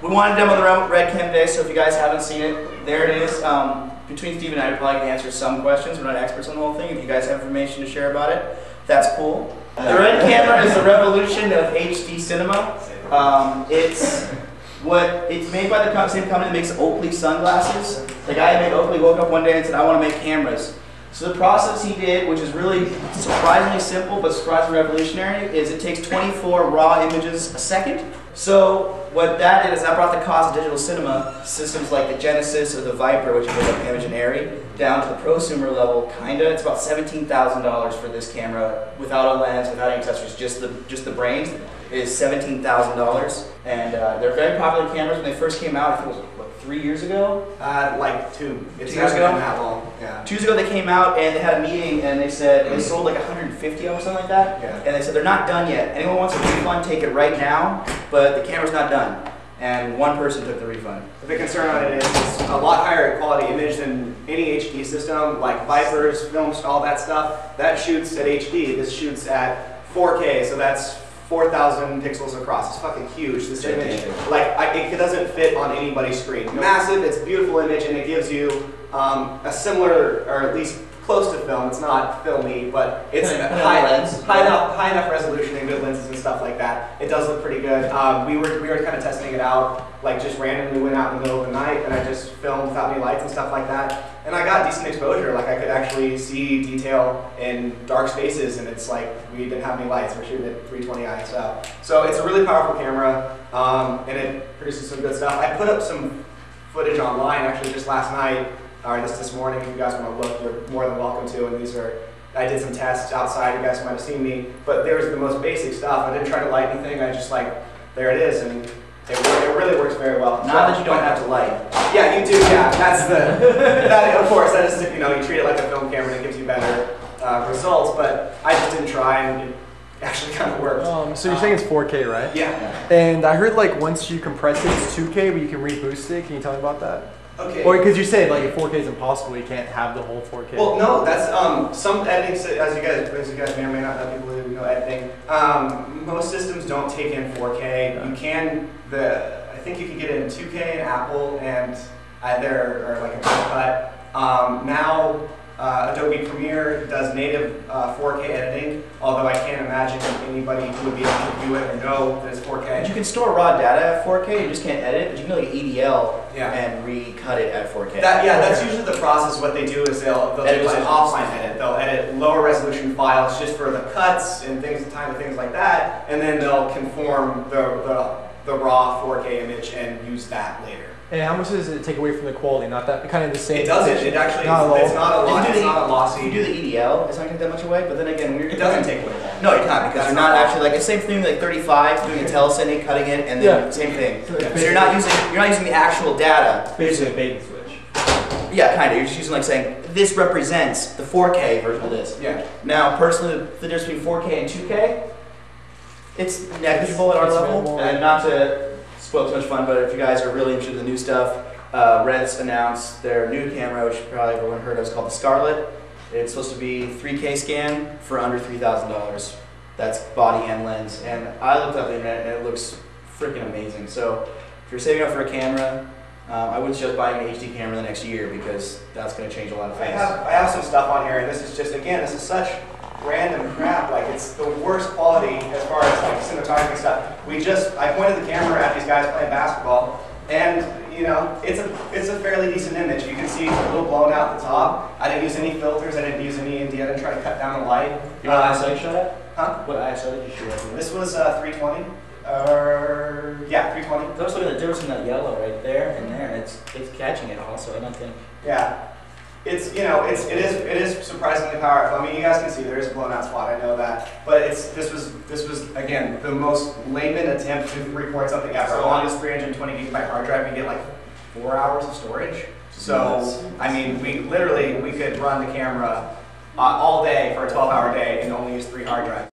We want to demo the Red Cam today, so if you guys haven't seen it, there it is. Between Steve and I, we'd probably answer some questions. We're not experts on the whole thing. If you guys have information to share about it, that's cool. The Red Camera is the revolution of HD cinema. It's made by the same company that makes Oakley sunglasses. The guy who made Oakley woke up one day and said, I want to make cameras. So the process he did, which is really surprisingly simple but surprisingly revolutionary, is it takes 24 raw images a second. So what that did is that brought the cost of digital cinema systems like the Genesis or the Viper, which is like Image and Airy, down to the prosumer level, kinda. It's about $17,000 for this camera, without a lens, without any accessories, just the brains. It is $17,000, and they're very popular cameras. When they first came out, I think it was what, 3 years ago? Like two. It's 2 years ago. Been that long. Yeah. 2 years ago they came out and they had a meeting and they said they sold like 150 or something like that. Yeah. And they said they're not done yet. Anyone wants a refund, take it right now. But the camera's not done. And one person took the refund. The big concern on it is it's a lot higher quality image than any HD system, like Vipers, films, all that stuff. That shoots at HD. This shoots at 4K, so that's 4,000 pixels across. It's fucking huge. This image, it doesn't fit on anybody's screen. Massive, it's a beautiful image, and it gives you a similar, or at least close to film. It's not filmy, but it's high enough resolution and good lenses and stuff like that. It does look pretty good. We were kind of testing it out, like just randomly went out in the middle of the night, and I just filmed without any lights and stuff like that. And I got decent exposure. Like I could actually see detail in dark spaces, and it's like we didn't have any lights. We're shooting at 320 ISO. So it's a really powerful camera, and it produces some good stuff. I put up some footage online actually just last night, or this morning. If you guys want to look, you're more than welcome to. And these are, I did some tests outside. You guys might have seen me, but there's the most basic stuff. I didn't try to light anything. I just there it is, and it really works very well. Not that you don't have to light. Yeah, you do. Yeah, that's that. Of course, that is you treat it like a film camera and it gives you better results. But I just didn't try, and it actually kind of worked. So you're saying it's 4K, right? Yeah. And I heard like once you compress it, it's 2K, but you can reboost it. Can you tell me about that? Okay. Or because you said like if 4K is impossible, you can't have the whole 4K. Well, no, that's some editing. As you guys may or may not know, people who know editing. Most systems don't take in 4K. Yeah. You can I think you can get it in 2K in Apple and either or like a cut. Now Adobe Premiere does native 4K editing, although I can't imagine anybody who would be able to do it or know that it's 4K. But you can store raw data at 4K, you just can't edit it, but you can like EDL Yeah. and recut it at 4K. That's usually the process. What they do is they'll do an offline edit. They'll edit lower resolution files just for the cuts and things like that, and then they'll conform the raw 4K image and use that later. And how much does it take away from the quality? Not that kind of the same. It doesn't. It actually it's not a lossy. You do the EDL, it's not going to take that much away, but then again, it doesn't take away that. No, you're not, because you're not actually like the same thing like 35, doing a telesending, cutting it, and then same thing. So you're not using the actual data. Basically a bait and switch. Yeah, kind of. You're just using like saying this represents the 4K version of this. Yeah. Now, personally, the difference between 4K and 2K, it's negligible at our level, and not to spoil too much fun, but if you guys are really interested in the new stuff, Red's announced their new camera, which probably everyone heard of. It's called the Scarlett. It's supposed to be 3K scan for under $3,000. That's body and lens. And I looked up the internet and it looks freaking amazing. So if you're saving up for a camera, I wouldn't suggest buying an HD camera the next year because that's going to change a lot of things. I have some stuff on here, and this is just, again, this is such random crap. Like, it's the worst quality as far as like cinematography stuff. I pointed the camera at these guys playing basketball, and it's a fairly decent image. You can see it's a little blown out at the top. I didn't use any filters. I didn't use any India. I didn't try to cut down the light. You know what ISO you shot at? Huh? What ISO did you shoot at? This was 320. Yeah, 320. Let's look at the difference in that yellow right there and there. It's catching it also. I don't think. Yeah. It is surprisingly powerful. I mean, you guys can see there is a blown out spot. I know that, but this was again the most layman attempt to record something ever. On this 320 gigabyte hard drive, you get like 4 hours of storage. So I mean, we could run the camera all day for a 12-hour day and only use 3 hard drives.